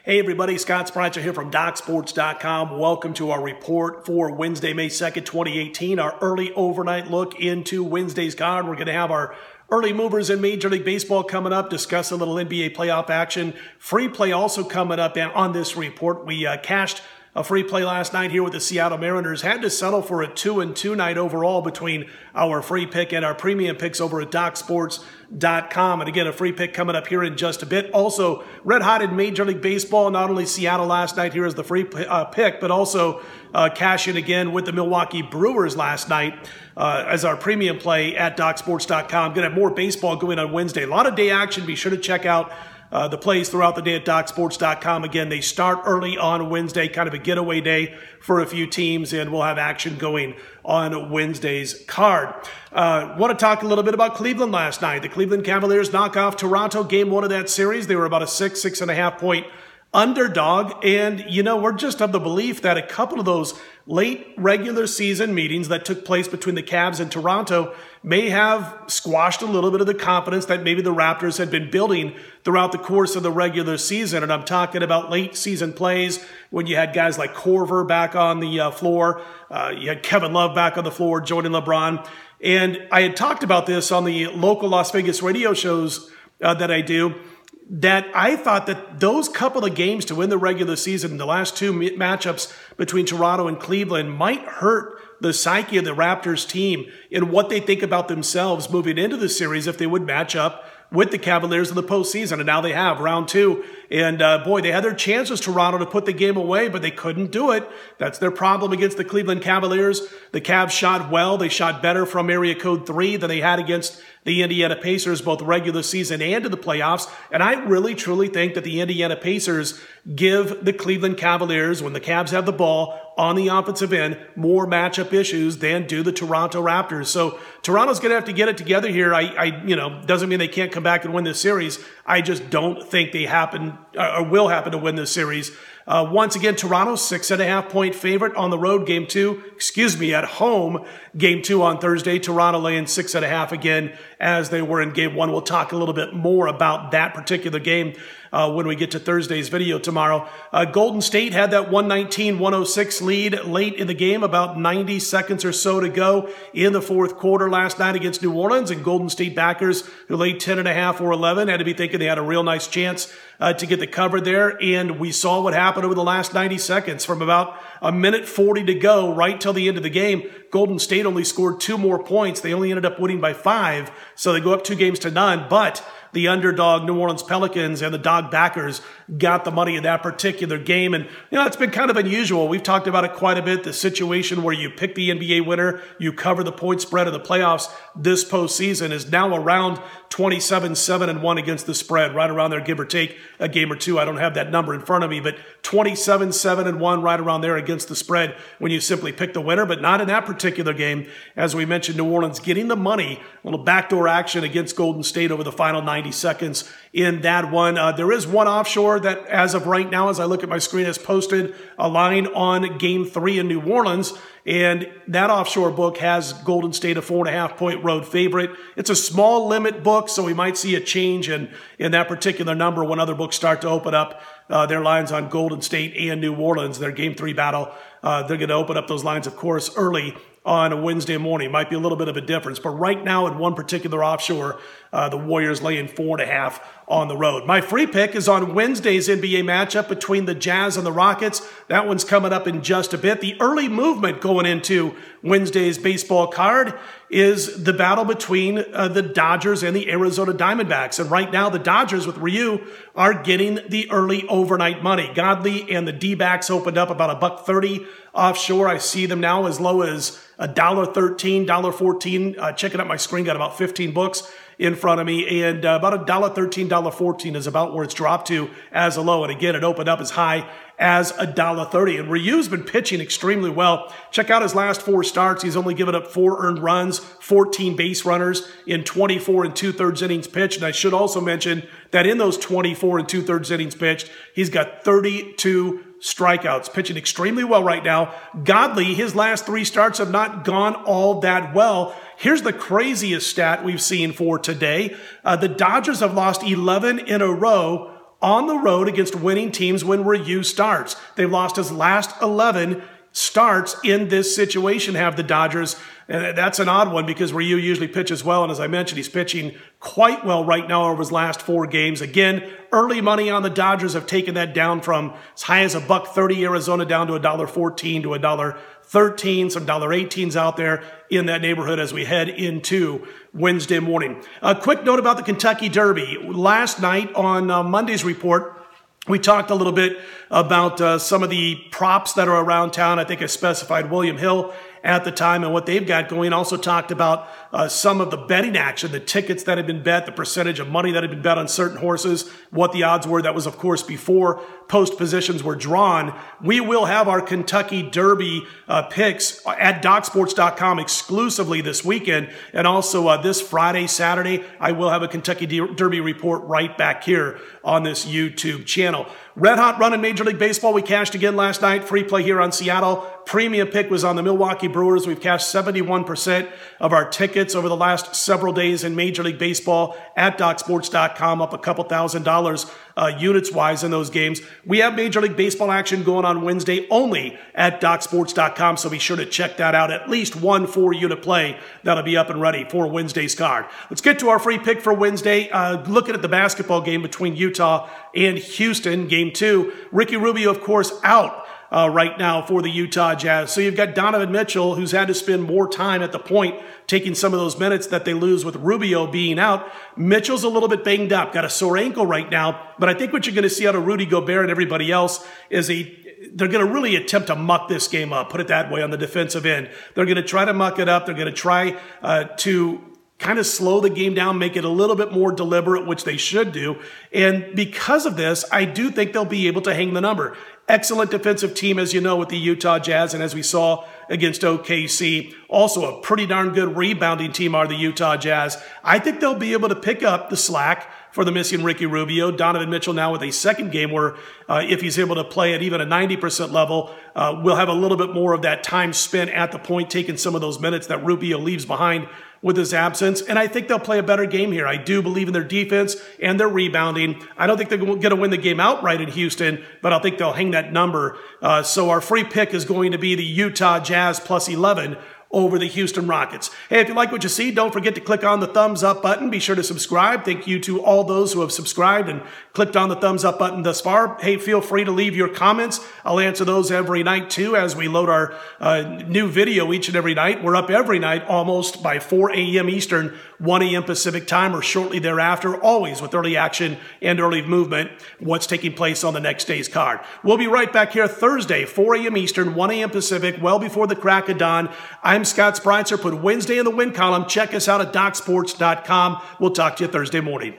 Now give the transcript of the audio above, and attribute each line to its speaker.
Speaker 1: Hey everybody, Scott Spreitzer here from DocSports.com. Welcome to our report for Wednesday, May 2nd, 2018, our early overnight look into Wednesday's card. We're going to have our early movers in Major League Baseball coming up, discuss a little NBA playoff action. Free play also coming up on this report. We cashed a free play last night here with the Seattle Mariners. Had to settle for a 2-2 night overall between our free pick and our premium picks over at DocSports.com. And again, a free pick coming up here in just a bit. Also, red hot in Major League Baseball. Not only Seattle last night here as the free pick, but also cash in again with the Milwaukee Brewers last night as our premium play at DocSports.com. Going to have more baseball going on Wednesday. A lot of day action. Be sure to check out the plays throughout the day at DocSports.com. Again, they start early on Wednesday, kind of a getaway day for a few teams, and we'll have action going on Wednesday's card. Want to talk a little bit about Cleveland last night. The Cleveland Cavaliers knock off Toronto, game one of that series. They were about a 6.5 point underdog, and we're just of the belief that a couple of those late regular season meetings that took place between the Cavs and Toronto may have squashed a little bit of the confidence that maybe the Raptors had been building throughout the course of the regular season. And I'm talking about late season plays when you had guys like Korver back on the floor, you had Kevin Love back on the floor, joining LeBron. And I had talked about this on the local Las Vegas radio shows that I do, that I thought that those couple of games to win the regular season, the last two matchups between Toronto and Cleveland, might hurt the psyche of the Raptors team and what they think about themselves moving into the series if they would match up with the Cavaliers in the postseason. And now they have round two. And boy, they had their chances, Toronto, to put the game away, but they couldn't do it. That's their problem against the Cleveland Cavaliers. The Cavs shot well. They shot better from area code 3 than they had against the Indiana Pacers, both regular season and in the playoffs. And I really, truly think that the Indiana Pacers give the Cleveland Cavaliers, when the Cavs have the ball on the offensive end, more matchup issues than do the Toronto Raptors. So Toronto's going to have to get it together here. Doesn't mean they can't come back and win this series. I just don't think they will happen to win this series. Once again, Toronto 6.5 point favorite on the road, at home, game 2 on Thursday. Toronto laying 6.5 again as they were in game 1. We'll talk a little bit more about that particular game when we get to Thursday's video tomorrow. Golden State had that 119-106 lead late in the game, about 90 seconds or so to go in the fourth quarter last night against New Orleans, and Golden State backers who laid 10.5 or 11 had to be thinking they had a real nice chance to get the cover there. And we saw what happened over the last 90 seconds. From about a minute 40 to go right till the end of the game, Golden State only scored 2 more points. They only ended up winning by 5, so they go up 2-0. But the underdog New Orleans Pelicans and the dog backers got the money in that particular game. And, it's been kind of unusual. We've talked about it quite a bit, the situation where you pick the NBA winner, you cover the point spread of the playoffs. This postseason is now around 27-7-1 against the spread, right around there, give or take a game or two. I don't have that number in front of me, but 27-7-1 right around there against the spread when you simply pick the winner, but not in that particular game. As we mentioned, New Orleans getting the money, a little backdoor action against Golden State over the final 90 seconds in that one. There is one offshore that, as of right now, as I look at my screen, has posted a line on game 3 in New Orleans. And that offshore book has Golden State a 4.5 point road favorite. It's a small limit book, so we might see a change in that particular number when other books start to open up their lines on Golden State and New Orleans, their game 3 battle. They're going to open up those lines, of course, early on a Wednesday morning. Might be a little bit of a difference. But right now, in one particular offshore, the Warriors laying 4.5 on the road. My free pick is on Wednesday's NBA matchup between the Jazz and the Rockets. That one's coming up in just a bit. The early movement going into Wednesday's baseball card is the battle between the Dodgers and the Arizona Diamondbacks. And right now, the Dodgers with Ryu are getting the early overnight money. Godley and the D-backs opened up about $1.30 offshore. I see them now as low as $1.13, $1.14. Checking out my screen, got about 15 books in front of me, and about $1.13, $1.14 is about where it's dropped to as a low. And again, it opened up as high as $1.30. And Ryu's been pitching extremely well. Check out his last 4 starts. He's only given up 4 earned runs, 14 base runners in 24 2/3 innings pitched. And I should also mention that in those 24 2/3 innings pitched, he's got 32 strikeouts, pitching extremely well right now. Godley, his last 3 starts have not gone all that well. Here's the craziest stat we've seen for today. The Dodgers have lost 11 in a row on the road against winning teams when Ryu starts. They've lost his last 11 starts in this situation, have the Dodgers. And that's an odd one because Ryu usually pitches well. And as I mentioned, he's pitching quite well right now over his last 4 games. Again, early money on the Dodgers have taken that down from as high as $1.30 Arizona down to $1.14 to $1.13, some $1.18s out there in that neighborhood as we head into Wednesday morning. A quick note about the Kentucky Derby. Last night on Monday's report, we talked a little bit about some of the props that are around town. I think I specified William Hill at the time and what they've got going. Also talked about some of the betting action, the tickets that had been bet, the percentage of money that had been bet on certain horses, what the odds were. That was, of course, before post positions were drawn. We will have our Kentucky Derby picks at DocSports.com exclusively this weekend. And also this Friday, Saturday, I will have a Kentucky Derby report right back here on this YouTube channel. Red hot run in Major League Baseball. We cashed again last night. Free play here on Seattle. Premium pick was on the Milwaukee Brewers. We've cashed 71% of our tickets over the last several days in Major League Baseball at DocSports.com, up a couple $1,000 units-wise in those games. We have Major League Baseball action going on Wednesday only at DocSports.com, so be sure to check that out. At least one 4-unit play that'll be up and ready for Wednesday's card. Let's get to our free pick for Wednesday. Looking at the basketball game between Utah and Houston, Game 2. Ricky Rubio, of course, out right now for the Utah Jazz. So you've got Donovan Mitchell, who's had to spend more time at the point, taking some of those minutes that they lose with Rubio being out. Mitchell's a little bit banged up, got a sore ankle right now. But I think what you're going to see out of Rudy Gobert and everybody else is they're going to really attempt to muck this game up, put it that way, on the defensive end. They're going to try to muck it up. They're going to try to kind of slow the game down, make it a little bit more deliberate, which they should do. And because of this, I do think they'll be able to hang the number. Excellent defensive team, as you know, with the Utah Jazz, and as we saw against OKC, also a pretty darn good rebounding team are the Utah Jazz. I think they'll be able to pick up the slack for the missing Ricky Rubio. Donovan Mitchell now with a second game where if he's able to play at even a 90% level, we'll have a little bit more of that time spent at the point, taking some of those minutes that Rubio leaves behind with his absence. And I think they'll play a better game here. I do believe in their defense and their rebounding. I don't think they're going to win the game outright in Houston, but I think they'll hang that number. So our free pick is going to be the Utah Jazz plus 11 over the Houston Rockets. Hey, if you like what you see, don't forget to click on the thumbs up button. Be sure to subscribe. Thank you to all those who have subscribed and clicked on the thumbs up button thus far. Hey, feel free to leave your comments. I'll answer those every night too as we load our new video each and every night. We're up every night almost by 4 a.m. Eastern, 1 a.m. Pacific time or shortly thereafter, always with early action and early movement, what's taking place on the next day's card. We'll be right back here Thursday, 4 a.m. Eastern, 1 a.m. Pacific, well before the crack of dawn. I'm Scott Spreitzer. Put Wednesday in the win column. Check us out at DocSports.com. We'll talk to you Thursday morning.